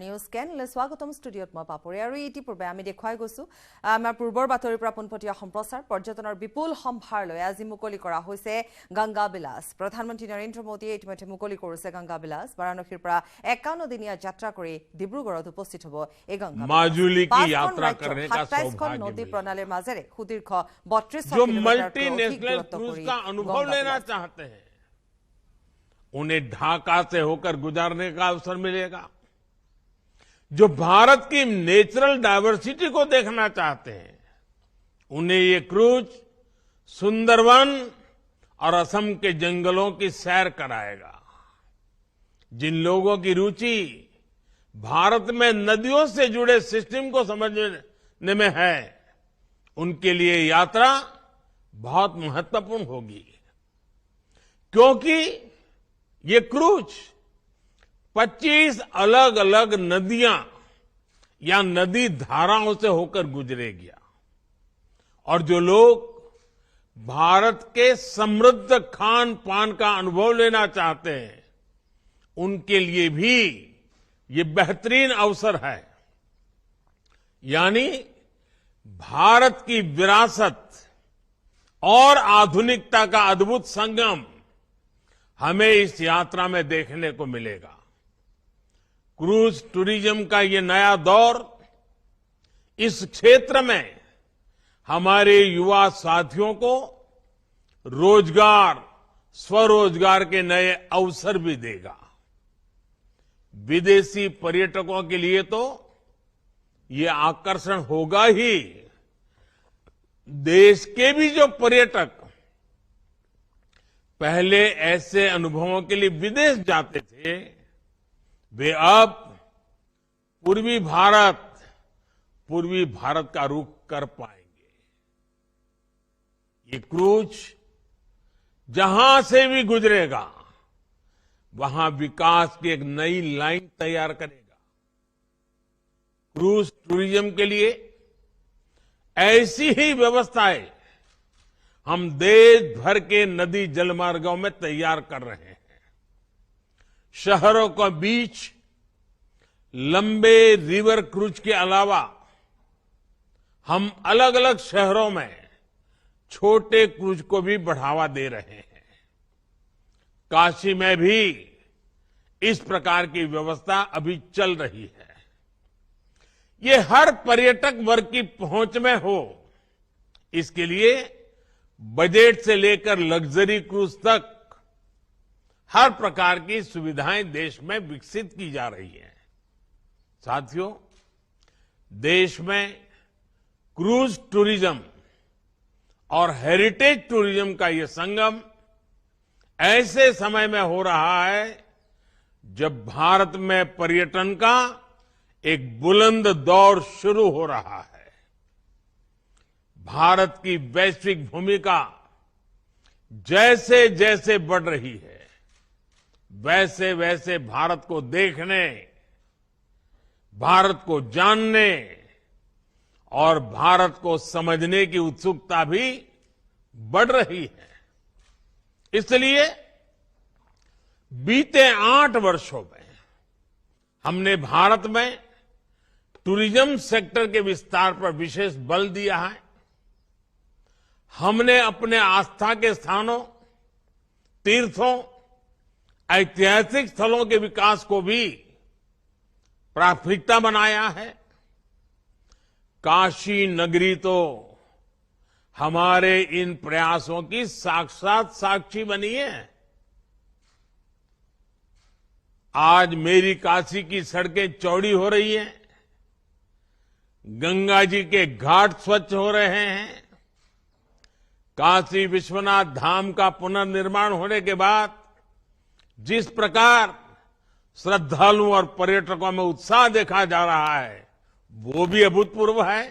News কেনলে স্বাগতম ষ্টুডিঅ'ত মই পাপৰি আৰু ইতিপূৰ্বে আমি দেখুৱাই গৈছো আমাৰ পূৰ্বৰ বাতৰিৰ পৰা পোনপটীয়া সম্প্ৰচাৰ পৰ্যটনৰ বিপুল সম্ভাৰ লৈ আজি মুকলি কৰা হৈছে গংগা বিলাস প্ৰধানমন্ত্ৰী নৰেন্দ্ৰ মোদীয়ে ইতিমধ্যে মুকলি কৰিছে গংগা বিলাস বাৰাণসীৰ পৰা 51 দিনীয়া যাত্ৰা কৰি ডিব্ৰুগড়ত উপস্থিত হ'ব এই গংগা माजुली की यात्रा करने का 27খন নদী প্ৰণালীৰ মাজেৰে সুদীৰ্ঘ 32 जो मल्टीनेशनल क्रूज का अनुभव लेना चाहते हैं उन्हें ढाका से होकर गुजरने का अवसर मिलेगा। जो भारत की नेचुरल डायवर्सिटी को देखना चाहते हैं उन्हें ये क्रूज सुंदरवन और असम के जंगलों की सैर कराएगा। जिन लोगों की रुचि भारत में नदियों से जुड़े सिस्टम को समझने में है उनके लिए यात्रा बहुत महत्वपूर्ण होगी, क्योंकि ये क्रूज 25 अलग अलग नदियां या नदी धाराओं से होकर गुजरेगी और जो लोग भारत के समृद्ध खान पान का अनुभव लेना चाहते हैं उनके लिए भी ये बेहतरीन अवसर है। यानी भारत की विरासत और आधुनिकता का अद्भुत संगम हमें इस यात्रा में देखने को मिलेगा। क्रूज टूरिज्म का ये नया दौर इस क्षेत्र में हमारे युवा साथियों को रोजगार स्वरोजगार के नए अवसर भी देगा। विदेशी पर्यटकों के लिए तो ये आकर्षण होगा ही, देश के भी जो पर्यटक पहले ऐसे अनुभवों के लिए विदेश जाते थे वे अब पूर्वी भारत का रुख कर पाएंगे। ये क्रूज जहां से भी गुजरेगा वहां विकास की एक नई लाइन तैयार करेगा। क्रूज टूरिज्म के लिए ऐसी ही व्यवस्थाएं हम देश भर के नदी जलमार्गों में तैयार कर रहे हैं। शहरों के बीच लंबे रिवर क्रूज के अलावा हम अलग अलग शहरों में छोटे क्रूज को भी बढ़ावा दे रहे हैं। काशी में भी इस प्रकार की व्यवस्था अभी चल रही है। ये हर पर्यटक वर्ग की पहुंच में हो, इसके लिए बजट से लेकर लग्जरी क्रूज तक हर प्रकार की सुविधाएं देश में विकसित की जा रही हैं। साथियों, देश में क्रूज टूरिज्म और हेरिटेज टूरिज्म का ये संगम ऐसे समय में हो रहा है जब भारत में पर्यटन का एक बुलंद दौर शुरू हो रहा है। भारत की वैश्विक भूमिका जैसे जैसे बढ़ रही है वैसे वैसे भारत को देखने, भारत को जानने और भारत को समझने की उत्सुकता भी बढ़ रही है। इसलिए बीते 8 वर्षों में हमने भारत में टूरिज्म सेक्टर के विस्तार पर विशेष बल दिया है। हमने अपने आस्था के स्थानों, तीर्थों, ऐतिहासिक स्थलों के विकास को भी प्राथमिकता बनाया है। काशी नगरी तो हमारे इन प्रयासों की साक्षात साक्षी बनी है। आज मेरी काशी की सड़कें चौड़ी हो रही हैं, गंगा जी के घाट स्वच्छ हो रहे हैं। काशी विश्वनाथ धाम का पुनर्निर्माण होने के बाद जिस प्रकार श्रद्धालुओं और पर्यटकों में उत्साह देखा जा रहा है वो भी अभूतपूर्व है।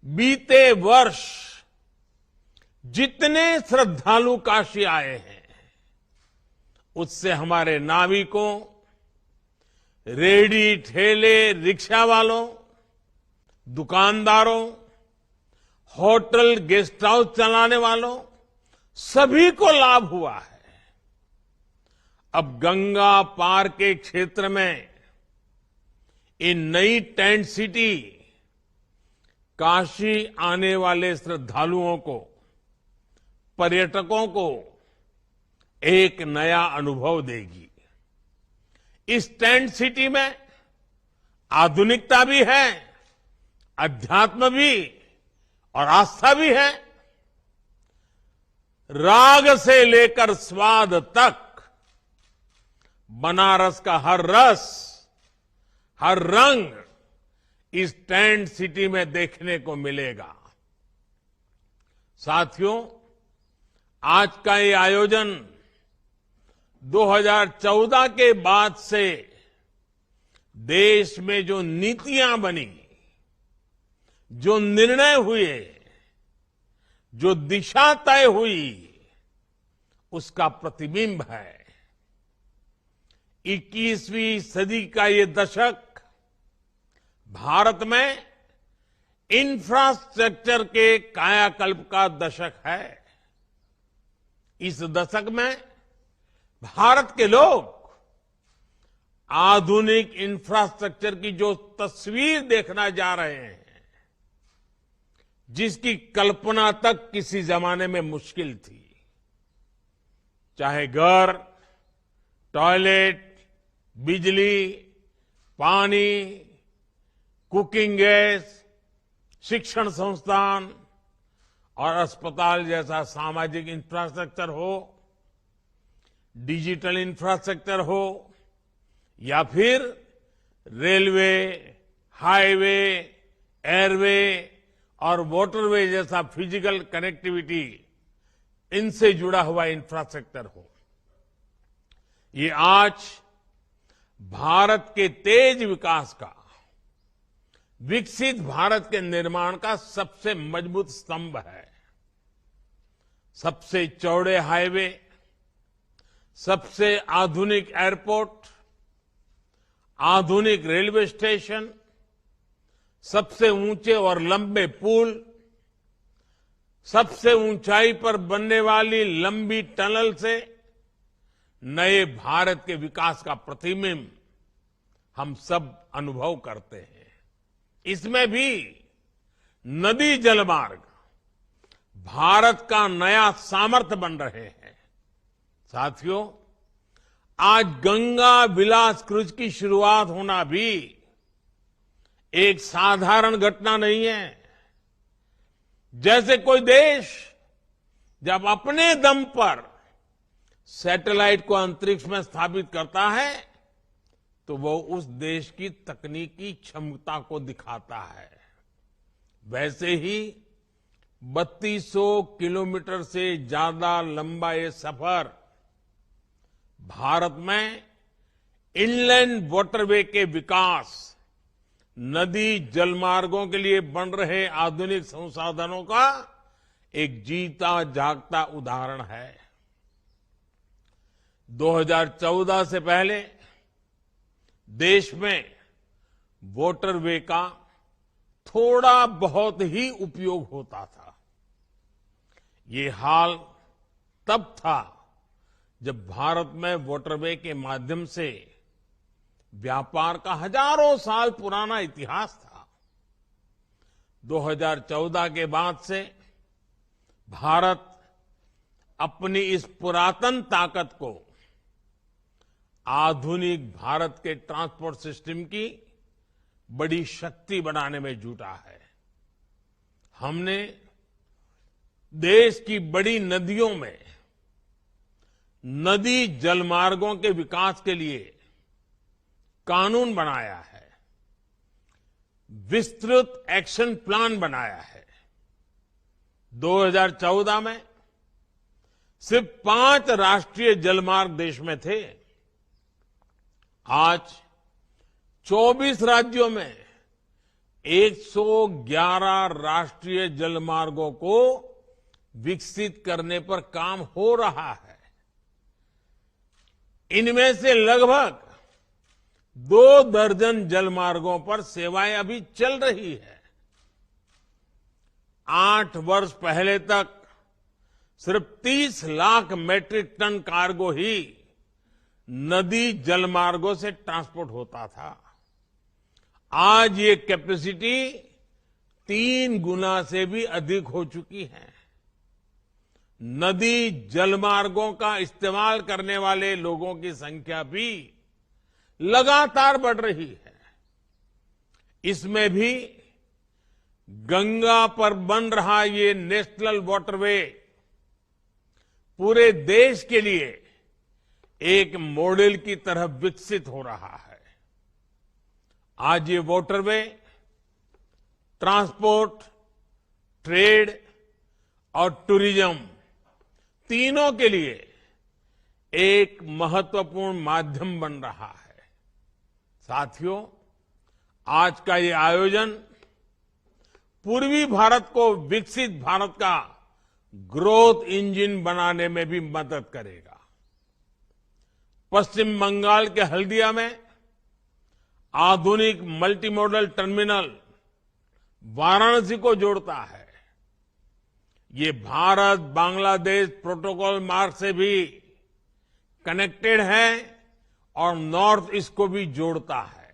बीते वर्ष जितने श्रद्धालु काशी आए हैं उससे हमारे नाविकों, रेहड़ी ठेले रिक्शा वालों, दुकानदारों, होटल गेस्ट हाउस चलाने वालों सभी को लाभ हुआ है। अब गंगा पार के क्षेत्र में ये नई टेंट सिटी काशी आने वाले श्रद्धालुओं को, पर्यटकों को एक नया अनुभव देगी। इस टेंट सिटी में आधुनिकता भी है, अध्यात्म भी और आस्था भी है। राग से लेकर स्वाद तक बनारस का हर रस, हर रंग इस टेंट सिटी में देखने को मिलेगा। साथियों, आज का ये आयोजन 2014 के बाद से देश में जो नीतियां बनी, जो निर्णय हुए, जो दिशा तय हुई, उसका प्रतिबिंब है। 21वीं सदी का ये दशक भारत में इंफ्रास्ट्रक्चर के कायाकल्प का दशक है। इस दशक में भारत के लोग आधुनिक इंफ्रास्ट्रक्चर की जो तस्वीर देखना जा रहे हैं, जिसकी कल्पना तक किसी जमाने में मुश्किल थी, चाहे घर, टॉयलेट, बिजली, पानी, कुकिंग गैस, शिक्षण संस्थान और अस्पताल जैसा सामाजिक इंफ्रास्ट्रक्चर हो, डिजिटल इंफ्रास्ट्रक्चर हो, या फिर रेलवे, हाईवे, एयरवे और वाटरवे जैसा फिजिकल कनेक्टिविटी, इनसे जुड़ा हुआ इंफ्रास्ट्रक्चर हो। ये आज भारत के तेज विकास का, विकसित भारत के निर्माण का सबसे मजबूत स्तंभ है। सबसे चौड़े हाईवे, सबसे आधुनिक एयरपोर्ट, आधुनिक रेलवे स्टेशन, सबसे ऊंचे और लंबे पुल, सबसे ऊंचाई पर बनने वाली लंबी टनल से नए भारत के विकास का प्रतिबिंब हम सब अनुभव करते हैं। इसमें भी नदी जलमार्ग भारत का नया सामर्थ्य बन रहे हैं। साथियों, आज गंगा विलास क्रूज की शुरुआत होना भी एक साधारण घटना नहीं है। जैसे कोई देश जब अपने दम पर सैटेलाइट को अंतरिक्ष में स्थापित करता है, तो वो उस देश की तकनीकी क्षमता को दिखाता है। वैसे ही 3200 किलोमीटर से ज्यादा लंबा ये सफर भारत में इनलैंड वाटरवे के विकास, नदी जलमार्गों के लिए बन रहे आधुनिक संसाधनों का एक जीता जागता उदाहरण है। 2014 से पहले देश में वाटरवे का थोड़ा बहुत ही उपयोग होता था। ये हाल तब था जब भारत में वाटरवे के माध्यम से व्यापार का हजारों साल पुराना इतिहास था। 2014 के बाद से भारत अपनी इस पुरातन ताकत को आधुनिक भारत के ट्रांसपोर्ट सिस्टम की बड़ी शक्ति बनाने में जुटा है। हमने देश की बड़ी नदियों में नदी जलमार्गों के विकास के लिए कानून बनाया है, विस्तृत एक्शन प्लान बनाया है। 2014 में सिर्फ 5 राष्ट्रीय जलमार्ग देश में थे। आज 24 राज्यों में 111 राष्ट्रीय जलमार्गों को विकसित करने पर काम हो रहा है। इनमें से लगभग 2 दर्जन जलमार्गों पर सेवाएं अभी चल रही है। 8 वर्ष पहले तक सिर्फ 30 लाख मैट्रिक टन कार्गो ही नदी जलमार्गों से ट्रांसपोर्ट होता था। आज ये कैपेसिटी 3 गुना से भी अधिक हो चुकी है। नदी जलमार्गों का इस्तेमाल करने वाले लोगों की संख्या भी लगातार बढ़ रही है। इसमें भी गंगा पर बन रहा ये नेशनल वाटरवे पूरे देश के लिए एक मॉडल की तरह विकसित हो रहा है। आज ये वाटरवे ट्रांसपोर्ट, ट्रेड और टूरिज्म तीनों के लिए एक महत्वपूर्ण माध्यम बन रहा है। साथियों, आज का ये आयोजन पूर्वी भारत को विकसित भारत का ग्रोथ इंजन बनाने में भी मदद करेगा। पश्चिम बंगाल के हल्दिया में आधुनिक मल्टी मॉडल टर्मिनल वाराणसी को जोड़ता है। ये भारत बांग्लादेश प्रोटोकॉल मार्ग से भी कनेक्टेड है और नॉर्थ ईस्ट को भी जोड़ता है।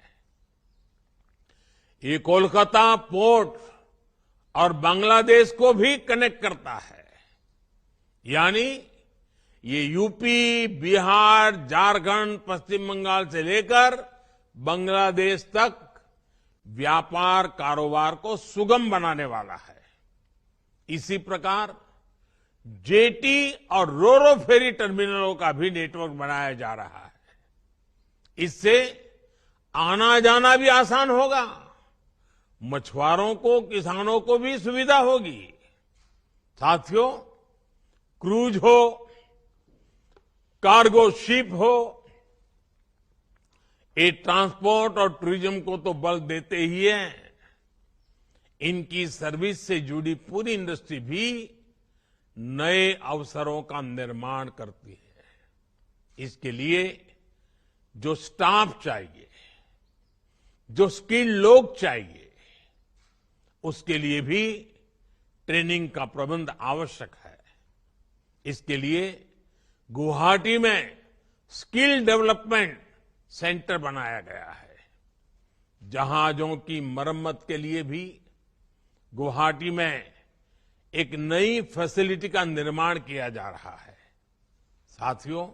ये कोलकाता पोर्ट और बांग्लादेश को भी कनेक्ट करता है। यानी ये यूपी, बिहार, झारखंड, पश्चिम बंगाल से लेकर बांग्लादेश तक व्यापार कारोबार को सुगम बनाने वाला है। इसी प्रकार जेटी और रोरो फेरी टर्मिनलों का भी नेटवर्क बनाया जा रहा है। इससे आना जाना भी आसान होगा, मछुआरों को, किसानों को भी सुविधा होगी। साथियों, क्रूज हो, कार्गो शिप हो, ये ट्रांसपोर्ट और टूरिज्म को तो बल देते ही हैं। इनकी सर्विस से जुड़ी पूरी इंडस्ट्री भी नए अवसरों का निर्माण करती है। इसके लिए जो स्टाफ चाहिए, जो स्किल्ड लोग चाहिए, उसके लिए भी ट्रेनिंग का प्रबंध आवश्यक है। इसके लिए गुवाहाटी में स्किल डेवलपमेंट सेंटर बनाया गया है। जहाजों की मरम्मत के लिए भी गुवाहाटी में एक नई फैसिलिटी का निर्माण किया जा रहा है। साथियों,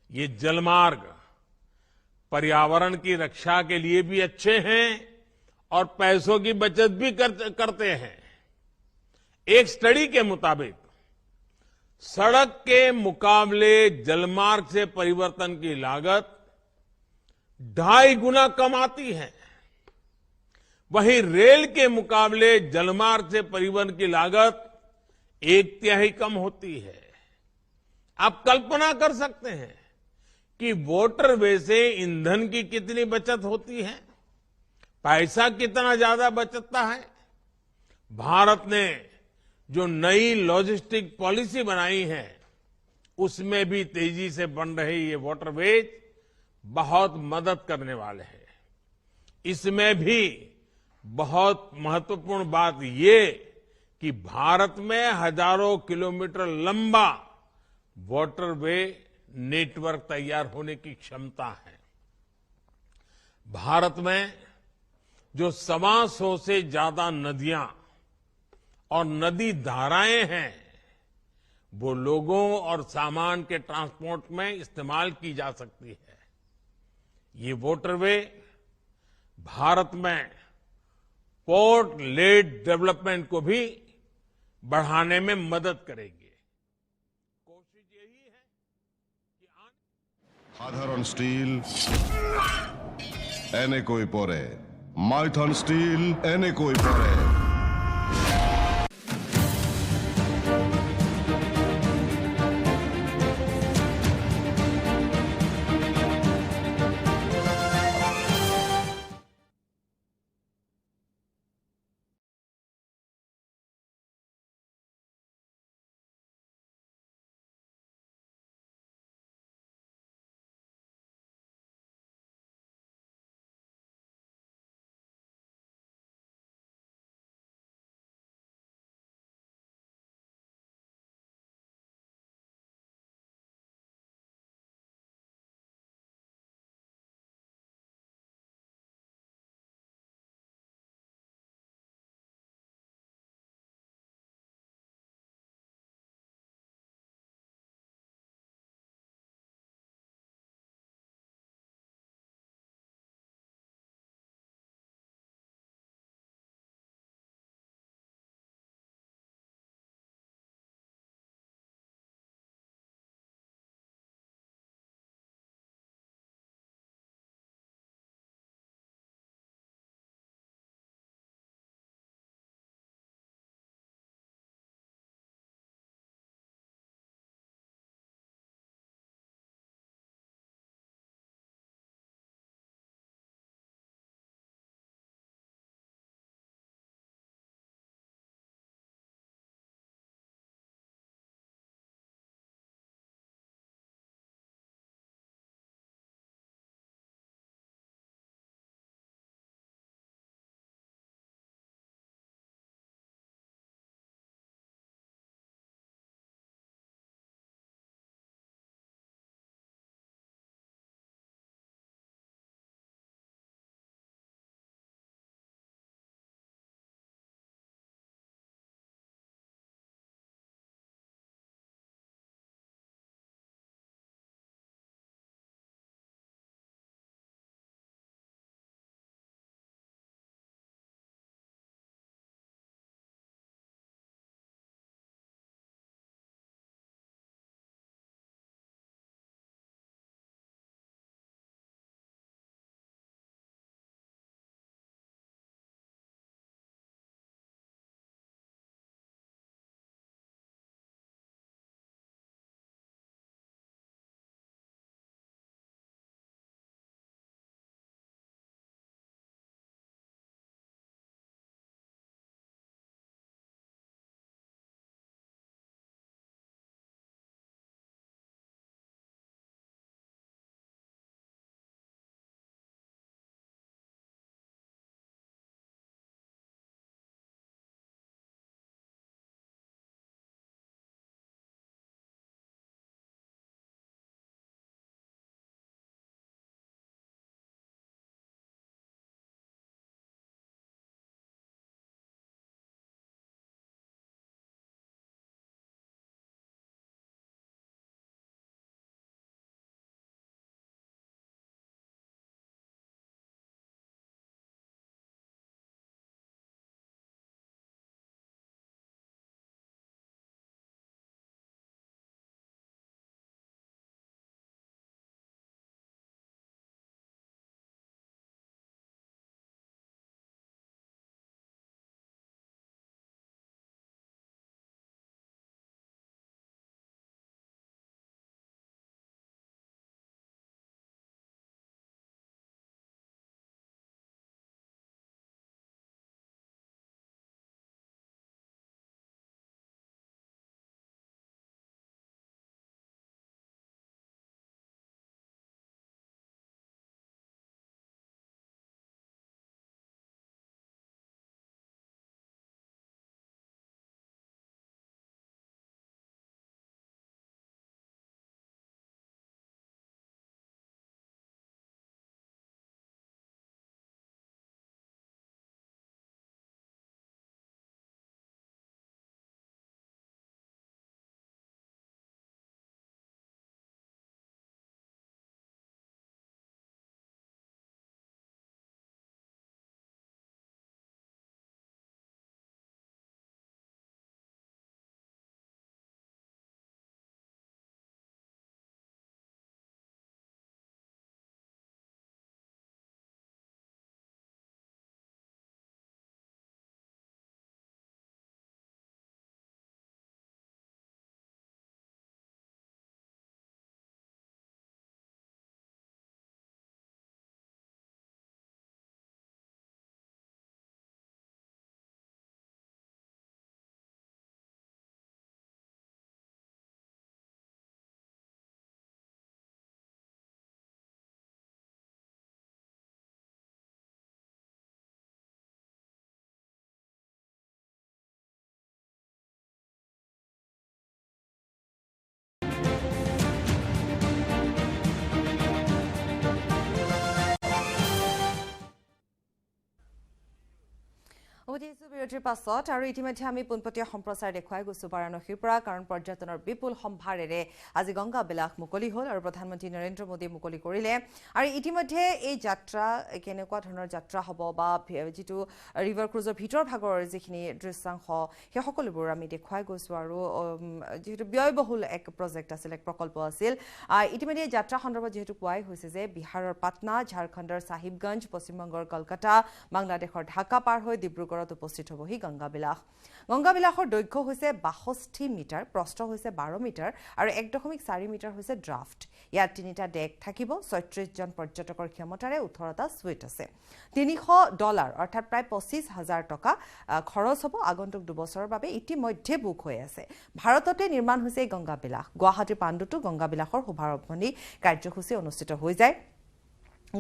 ये जलमार्ग पर्यावरण की रक्षा के लिए भी अच्छे हैं और पैसों की बचत भी करते हैं। एक स्टडी के मुताबिक सड़क के मुकाबले जलमार्ग से परिवर्तन की लागत 2.5 गुना कम आती है। वहीं रेल के मुकाबले जलमार्ग से परिवहन की लागत 1/3 कम होती है। आप कल्पना कर सकते हैं कि वाटरवे से ईंधन की कितनी बचत होती है, पैसा कितना ज्यादा बचता है। भारत ने जो नई लॉजिस्टिक पॉलिसी बनाई है, उसमें भी तेजी से बन रहे ये वाटरवेज बहुत मदद करने वाले हैं। इसमें भी बहुत महत्वपूर्ण बात ये कि भारत में हजारों किलोमीटर लंबा वाटरवे नेटवर्क तैयार होने की क्षमता है। भारत में जो 125 से ज्यादा नदियां और नदी धाराएं हैं, वो लोगों और सामान के ट्रांसपोर्ट में इस्तेमाल की जा सकती है। ये वाटरवे भारत में पोर्ट लेड डेवलपमेंट को भी बढ़ाने में मदद करेंगे। कोशिश यही है कि সাধারণ স্টিল এনেকৈ পরে, মাইথন স্টিল এনেকৈ পরে। বিৰতিৰ পাছত আৰু ইতিমধ্যে আমি পোনপটীয়া সম্প্ৰচাৰ দেখুৱাই গৈছো বাৰাণসীৰ পৰা কাৰণ পৰ্যটনৰ বিপুল সম্ভাৰেৰে আজি গংগা বিলাস মুকলি হ'ল আৰু প্ৰধানমন্ত্ৰী নৰেন্দ্ৰ মোদীয়ে মুকলি কৰিলে আৰু ইতিমধ্যে এই যাত্ৰা কেনেকুৱা ধৰণৰ যাত্ৰা হ'ব বা যিটো ৰিভাৰ ক্ৰুজৰ ভিতৰ ভাগৰ যিখিনি দৃশ্যাংশ সেই সকলোবোৰ আমি দেখুৱাই গৈছো আৰু যিহেতু ব্যয়বহুল এক প্ৰজেক্ট আছিল এক প্ৰকল্প আছিল ইতিমধ্যে এই যাত্ৰা সন্দৰ্ভত যিহেতু কোৱাই হৈছে যে বিহাৰৰ পাটনা ঝাৰখণ্ডৰ সাহিবগঞ্জ পশ্চিমবংগৰ কলকাতা বাংলাদেশৰ ঢাকা পাৰ হৈ ডিব্ৰুগড়ত উপস্থিত হ'বহি গংগা বিলাস গংগা বিলাসৰ দৈৰ্ঘ্য হৈছে 62 মিটাৰ প্ৰস্থ হৈছে 12 মিটাৰ আৰু 1.4 মিটাৰ হৈছে ড্ৰাফট ইয়াত তিনিটা ডেক থাকিব 36 জন পৰ্যটকৰ ক্ষমতাৰে 18টা সুইট আছে $300 অৰ্থাৎ প্ৰায় 25,000 টকা খৰচ হ'ব আগন্তুক 2 বছৰৰ বাবে ইতিমধ্যে বুক হৈ আছে ভাৰততে নিৰ্মাণ হৈছে গংগা বিলাস গুৱাহাটীৰ পাণ্ডুতো গংগা বিলাসৰ শুভাৰম্ভণি কাৰ্যসূচী অনুষ্ঠিত হৈ যায়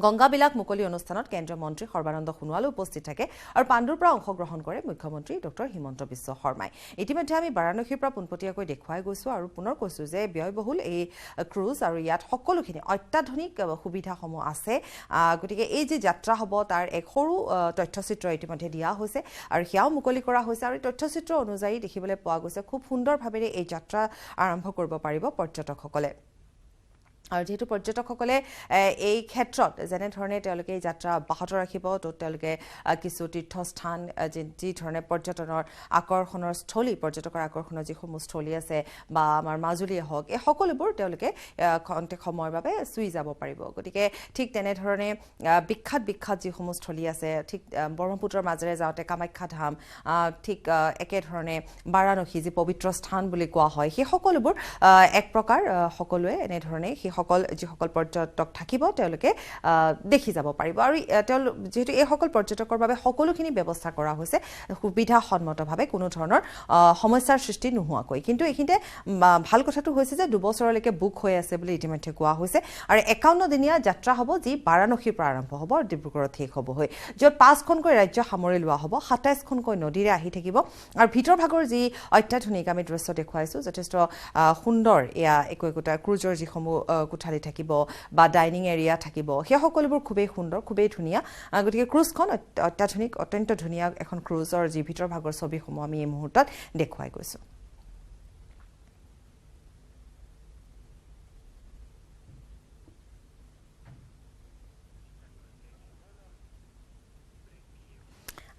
গংগা বিলাস মুকলি অনুষ্ঠানত কেন্দ্ৰীয় মন্ত্ৰী সৰ্বানন্দ সোণোৱাল উপস্থিত থাকে আৰু পাণ্ডুৰ পৰা অংশগ্ৰহণ কৰে মুখ্যমন্ত্ৰী ডক্টৰ হিমন্ত বিশ্ব শৰ্মাই ইতিমধ্যে আমি বাৰাণসীৰ পৰা পোনপটীয়াকৈ দেখুৱাই গৈছো আৰু পুনৰ কৈছো যে ব্যয়বহুল এই ক্ৰুজ আৰু ইয়াত সকলোখিনি অত্যাধুনিক সুবিধাসমূহ আছে গতিকে এই যে যাত্ৰা হ'ব তাৰ এক সৰু তথ্যচিত্ৰ ইতিমধ্যে দিয়া হৈছে আৰু সেয়াও মুকলি কৰা হৈছে আৰু তথ্যচিত্ৰ অনুযায়ী দেখিবলৈ পোৱা গৈছে খুব সুন্দৰভাৱে এই যাত্ৰা আৰম্ভ কৰিব পাৰিব পৰ্যটকসকলে আৰু যেহেতু পৰ্যটকসকলে এই ক্ষেত্ৰত যেনে ধৰণে তেওঁলোকে এই যাত্ৰা অব্যাহত ৰাখিব তো তেওঁলোকে কিছু তীৰ্থস্থান যি ধৰণে পৰ্যটনৰ আকৰ্ষণৰ স্থলী পৰ্যটকৰ আকৰ্ষণৰ যিসমূহ স্থলী আছে বা আমাৰ মাজুলীয়ে হওক এই সকলোবোৰ তেওঁলোকে খন্তেক সময়ৰ বাবে চুই যাব পাৰিব গতিকে ঠিক তেনেধৰণে বিখ্যাত যিসমূহ স্থলী আছে ঠিক ব্ৰহ্মপুত্ৰৰ মাজেৰে যাওঁতে কামাখ্যা ধাম ঠিক একেধৰণে বাৰাণসী যি পবিত্ৰ স্থান বুলি কোৱা হয় সেই সকলোবোৰ এক প্ৰকাৰ সকলোৱে এনেধৰণে যিসকল পৰ্যটক থাকিব তেওঁলোকে দেখি যাব পাৰিব আৰু যেহেতু এই সকল পৰ্যটকৰ বাবে সকলোখিনি ব্যৱস্থা কৰা হৈছে সুবিধাসন্মতভাৱে কোনো ধৰণৰ সমস্যাৰ সৃষ্টি নোহোৱাকৈ কিন্তু এইখিনিতে ভাল কথাটো হৈছে যে 2 বছৰলৈকে বুক হৈ আছে বুলি ইতিমধ্যে কোৱা হৈছে আৰু 51 দিনীয়া যাত্ৰা হ'ব যি বাৰাণসীৰ পৰা আৰম্ভ হ'ব আৰু ডিব্ৰুগড়ত শেষ হ'বগৈ য'ত 5খনকৈ ৰাজ্য সামৰি লোৱা হ'ব 27খনকৈ নদীৰে আহি থাকিব আৰু ভিতৰ ভাগৰ যি অত্যাধুনিক আমি দৃশ্য দেখুৱাইছো যথেষ্ট সুন্দৰ এয়া একোটা ক্ৰুজৰ যিসমূহ কোঠালি থাকিব বা ডাইনিং এৰিয়া থাকিব সেই সকলোবোৰ খুবেই সুন্দৰ খুবেই ধুনীয়া গতিকে ক্ৰুজখন অত্যাধুনিক অত্যন্ত ধুনীয়া এখন ক্ৰুজৰ যি ভিতৰ ভাগৰ ছবিসমূহ আমি এই মুহূৰ্তত দেখুৱাই গৈছো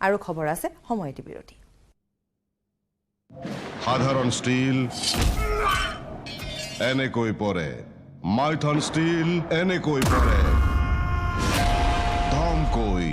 আৰু খবৰ আছে সময়টি বিৰতি সাধারণ স্টিল এনেকৈ পরে মাইথন স্টিল এনেকৈ পরে ধমকৈ